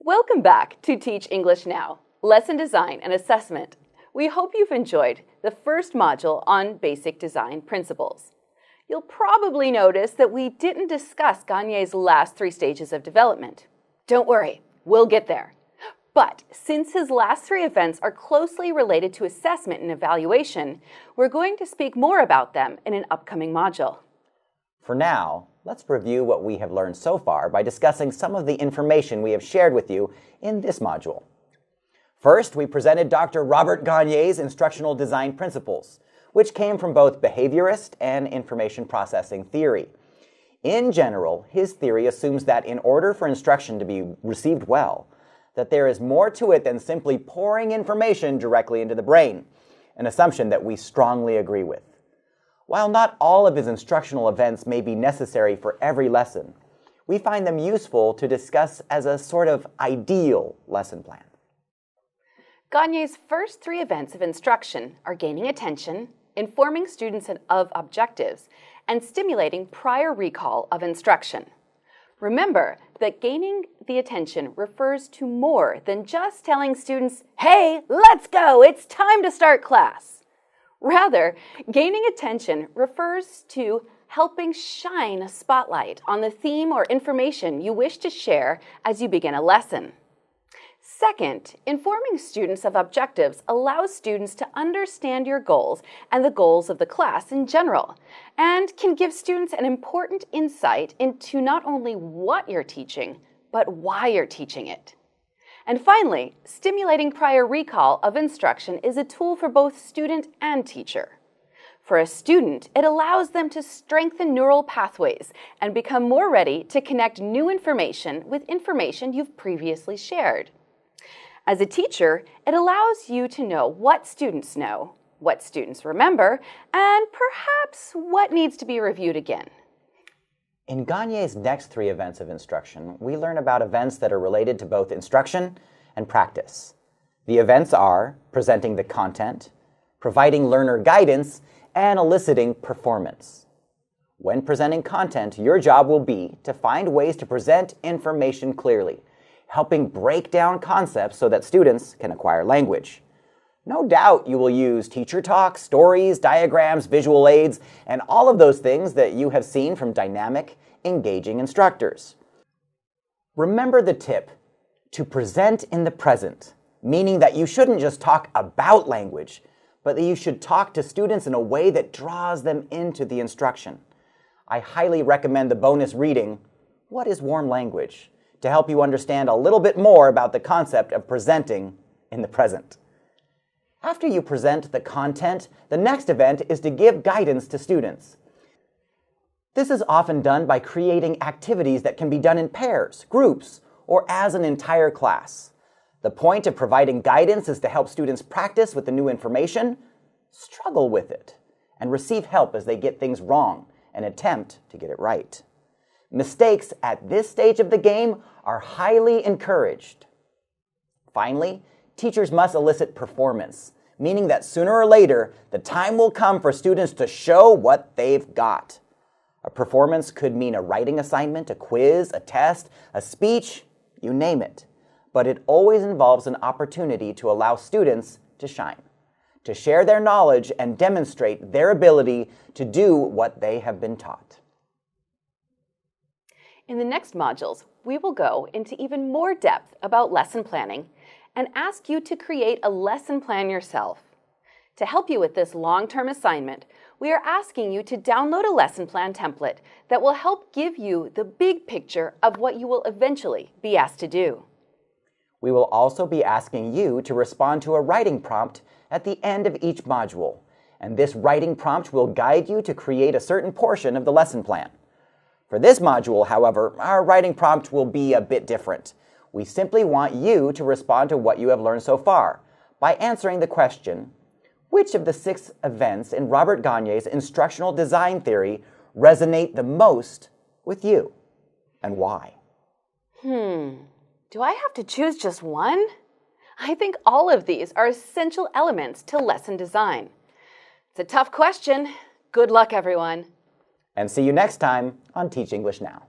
Welcome back to Teach English Now, Lesson Design and Assessment. We hope you've enjoyed the first module on basic design principles. You'll probably notice that we didn't discuss Gagne's last 3 stages of development. Don't worry, we'll get there. But since his last 3 events are closely related to assessment and evaluation, we're going to speak more about them in an upcoming module. For now, let's review what we have learned so far by discussing some of the information we have shared with you in this module. First, we presented Dr. Robert Gagne's instructional design principles, which came from both behaviorist and information processing theory. In general, his theory assumes that in order for instruction to be received well, that there is more to it than simply pouring information directly into the brain, an assumption that we strongly agree with. While not all of his instructional events may be necessary for every lesson, we find them useful to discuss as a sort of ideal lesson plan. Gagne's first 3 events of instruction are gaining attention, informing students of objectives, and stimulating prior recall of instruction. Remember that gaining the attention refers to more than just telling students, "Hey, let's go, it's time to start class." Rather, gaining attention refers to helping shine a spotlight on the theme or information you wish to share as you begin a lesson. Second, informing students of objectives allows students to understand your goals and the goals of the class in general, and can give students an important insight into not only what you're teaching, but why you're teaching it. And finally, stimulating prior recall of instruction is a tool for both student and teacher. For a student, it allows them to strengthen neural pathways and become more ready to connect new information with information you've previously shared. As a teacher, it allows you to know, what students remember, and perhaps what needs to be reviewed again. In Gagne's next 3 events of instruction, we learn about events that are related to both instruction and practice. The events are presenting the content, providing learner guidance, and eliciting performance. When presenting content, your job will be to find ways to present information clearly, helping break down concepts so that students can acquire language. No doubt you will use teacher talk, stories, diagrams, visual aids, and all of those things that you have seen from dynamic, engaging instructors. Remember the tip to present in the present, meaning that you shouldn't just talk about language, but that you should talk to students in a way that draws them into the instruction. I highly recommend the bonus reading, "What is Warm Language?" to help you understand a little bit more about the concept of presenting in the present. After you present the content, the next event is to give guidance to students. This is often done by creating activities that can be done in pairs, groups, or as an entire class. The point of providing guidance is to help students practice with the new information, struggle with it, and receive help as they get things wrong and attempt to get it right. Mistakes at this stage of the game are highly encouraged. Finally, teachers must elicit performance, meaning that sooner or later, the time will come for students to show what they've got. A performance could mean a writing assignment, a quiz, a test, a speech, you name it. But it always involves an opportunity to allow students to shine, to share their knowledge and demonstrate their ability to do what they have been taught. In the next modules, we will go into even more depth about lesson planning and ask you to create a lesson plan yourself. To help you with this long-term assignment, we are asking you to download a lesson plan template that will help give you the big picture of what you will eventually be asked to do. We will also be asking you to respond to a writing prompt at the end of each module, and this writing prompt will guide you to create a certain portion of the lesson plan. For this module, however, our writing prompt will be a bit different. We simply want you to respond to what you have learned so far by answering the question, which of the 6 events in Robert Gagne's instructional design theory resonate the most with you, and why? Do I have to choose just one? I think all of these are essential elements to lesson design. It's a tough question. Good luck, everyone. And see you next time on Teach English Now.